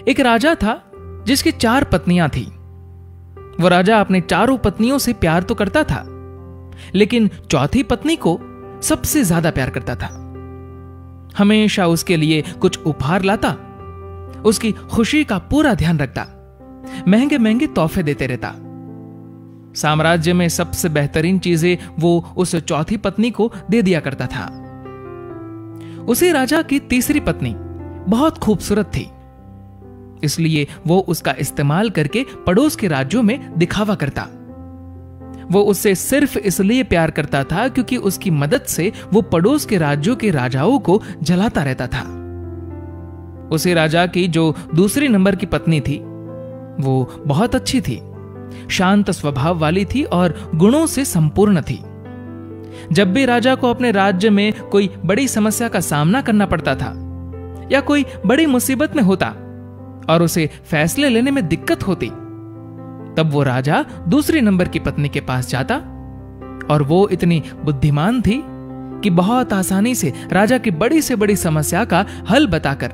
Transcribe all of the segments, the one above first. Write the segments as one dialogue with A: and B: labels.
A: एक राजा था जिसकी 4 पत्नियां थी। वो राजा अपने चारों पत्नियों से प्यार तो करता था, लेकिन चौथी पत्नी को सबसे ज्यादा प्यार करता था। हमेशा उसके लिए कुछ उपहार लाता, उसकी खुशी का पूरा ध्यान रखता, महंगे महंगे तोहफे देते रहता। साम्राज्य में सबसे बेहतरीन चीजें वो उस चौथी पत्नी को दे दिया करता था। उसी राजा की तीसरी पत्नी बहुत खूबसूरत थी, इसलिए वो उसका इस्तेमाल करके पड़ोस के राज्यों में दिखावा करता। वो उससे सिर्फ इसलिए प्यार करता था क्योंकि उसकी मदद से वो पड़ोस के राज्यों के राजाओं को जलाता रहता था। उसी राजा की जो दूसरी नंबर की पत्नी थी, वो बहुत अच्छी थी, शांत स्वभाव वाली थी और गुणों से संपूर्ण थी। जब भी राजा को अपने राज्य में कोई बड़ी समस्या का सामना करना पड़ता था या कोई बड़ी मुसीबत में होता और उसे फैसले लेने में दिक्कत होती, तब वो राजा दूसरी नंबर की पत्नी के पास जाता और वो इतनी बुद्धिमान थी कि बहुत आसानी से राजा की बड़ी से बड़ी समस्या का हल बताकर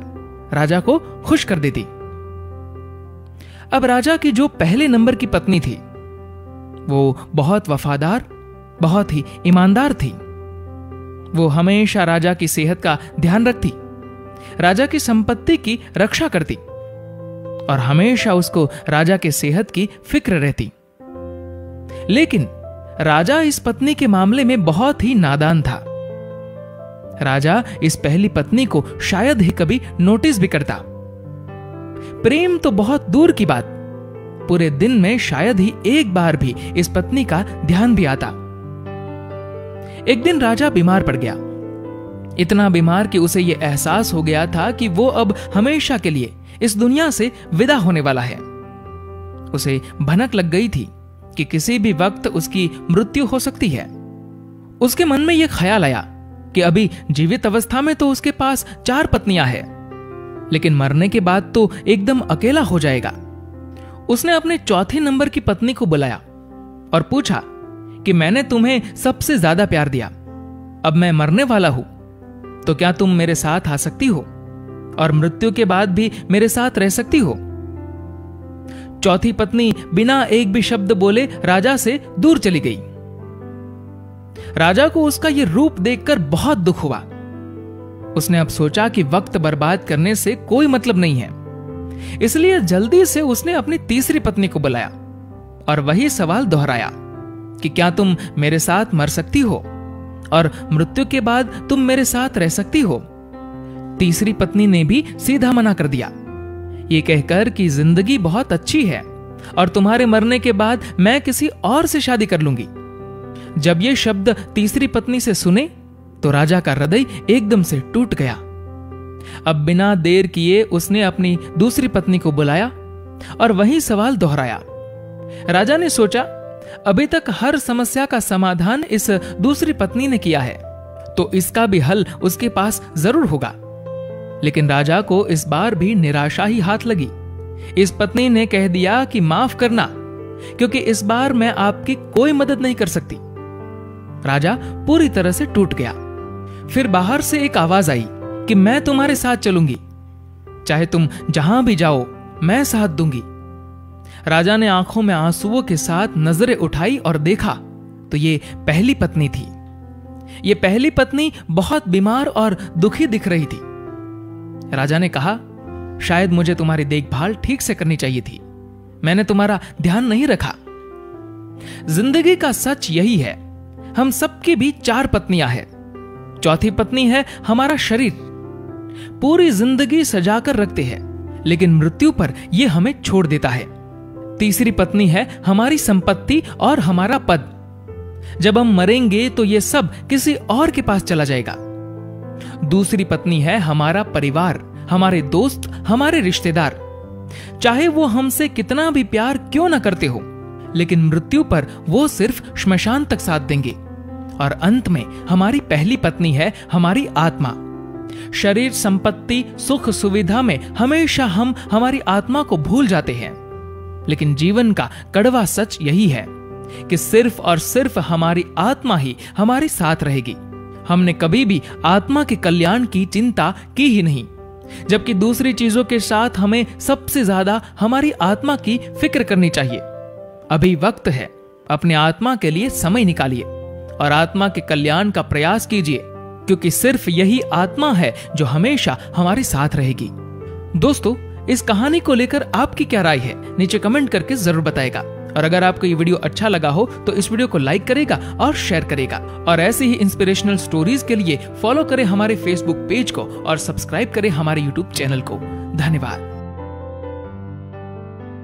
A: राजा को खुश कर देती। अब राजा की जो पहले नंबर की पत्नी थी, वो बहुत वफादार, बहुत ही ईमानदार थी। वो हमेशा राजा की सेहत का ध्यान रखती, राजा की संपत्ति की रक्षा करती और हमेशा उसको राजा के सेहत की फिक्र रहती। लेकिन राजा इस पत्नी के मामले में बहुत ही नादान था। राजा इस पहली पत्नी को शायद ही कभी नोटिस भी करता। प्रेम तो बहुत दूर की बात, पूरे दिन में शायद ही एक बार भी इस पत्नी का ध्यान भी आता। एक दिन राजा बीमार पड़ गया, इतना बीमार कि उसे यह एहसास हो गया था कि वो अब हमेशा के लिए इस दुनिया से विदा होने वाला है। उसे भनक लग गई थी कि किसी भी वक्त उसकी मृत्यु हो सकती है। उसके मन में यह ख्याल आया कि अभी जीवित अवस्था में तो उसके पास 4 पत्नियां हैं, लेकिन मरने के बाद तो एकदम अकेला हो जाएगा। उसने अपने चौथे नंबर की पत्नी को बुलाया और पूछा कि मैंने तुम्हें सबसे ज्यादा प्यार दिया, अब मैं मरने वाला हूं, तो क्या तुम मेरे साथ आ सकती हो और मृत्यु के बाद भी मेरे साथ रह सकती हो? चौथी पत्नी बिना एक भी शब्द बोले राजा से दूर चली गई। राजा को उसका यह रूप देखकर बहुत दुख हुआ। उसने अब सोचा कि वक्त बर्बाद करने से कोई मतलब नहीं है, इसलिए जल्दी से उसने अपनी तीसरी पत्नी को बुलाया और वही सवाल दोहराया कि क्या तुम मेरे साथ मर सकती हो और मृत्यु के बाद तुम मेरे साथ रह सकती हो? तीसरी पत्नी ने भी सीधा मना कर दिया, ये कहकर कि जिंदगी बहुत अच्छी है और तुम्हारे मरने के बाद मैं किसी और से शादी कर लूंगी। जब ये शब्द तीसरी पत्नी से सुने तो राजा का हृदय एकदम से टूट गया। अब बिना देर किए उसने अपनी दूसरी पत्नी को बुलाया और वही सवाल दोहराया। राजा ने सोचा, अभी तक हर समस्या का समाधान इस दूसरी पत्नी ने किया है, तो इसका भी हल उसके पास जरूर होगा। लेकिन राजा को इस बार भी निराशा ही हाथ लगी। इस पत्नी ने कह दिया कि माफ करना, क्योंकि इस बार मैं आपकी कोई मदद नहीं कर सकती। राजा पूरी तरह से टूट गया। फिर बाहर से एक आवाज आई कि मैं तुम्हारे साथ चलूंगी, चाहे तुम जहां भी जाओ मैं साथ दूंगी। राजा ने आंखों में आंसुओं के साथ नजरें उठाई और देखा तो ये पहली पत्नी थी। ये पहली पत्नी बहुत बीमार और दुखी दिख रही थी। राजा ने कहा, शायद मुझे तुम्हारी देखभाल ठीक से करनी चाहिए थी, मैंने तुम्हारा ध्यान नहीं रखा। जिंदगी का सच यही है, हम सबकी भी 4 पत्नियां हैं। चौथी पत्नी है हमारा शरीर। पूरी जिंदगी सजाकर रखते हैं, लेकिन मृत्यु पर यह हमें छोड़ देता है। तीसरी पत्नी है हमारी संपत्ति और हमारा पद। जब हम मरेंगे तो यह सब किसी और के पास चला जाएगा। दूसरी पत्नी है हमारा परिवार, हमारे दोस्त, हमारे रिश्तेदार। चाहे वो हमसे कितना भी प्यार क्यों ना करते हो, लेकिन मृत्यु पर वो सिर्फ श्मशान तक साथ देंगे। और अंत में हमारी पहली पत्नी है हमारी आत्मा। शरीर, संपत्ति, सुख सुविधा में हमेशा हम हमारी आत्मा को भूल जाते हैं, लेकिन जीवन का कड़वा सच यही है कि सिर्फ और सिर्फ हमारी आत्मा ही हमारे साथ रहेगी। हमने कभी भी आत्मा के कल्याण की चिंता की ही नहीं, जबकि दूसरी चीजों के साथ हमें सबसे ज्यादा हमारी आत्मा की फिक्र करनी चाहिए। अभी वक्त है, अपने आत्मा के लिए समय निकालिए और आत्मा के कल्याण का प्रयास कीजिए, क्योंकि सिर्फ यही आत्मा है जो हमेशा हमारे साथ रहेगी। दोस्तों, इस कहानी को लेकर आपकी क्या राय है, नीचे कमेंट करके जरूर बताएगा। और अगर आपको ये वीडियो अच्छा लगा हो तो इस वीडियो को लाइक करेगा और शेयर करेगा। और ऐसे ही इंस्पिरेशनल स्टोरीज के लिए फॉलो करें हमारे फेसबुक पेज को और सब्सक्राइब करें हमारे यूट्यूब चैनल को। धन्यवाद।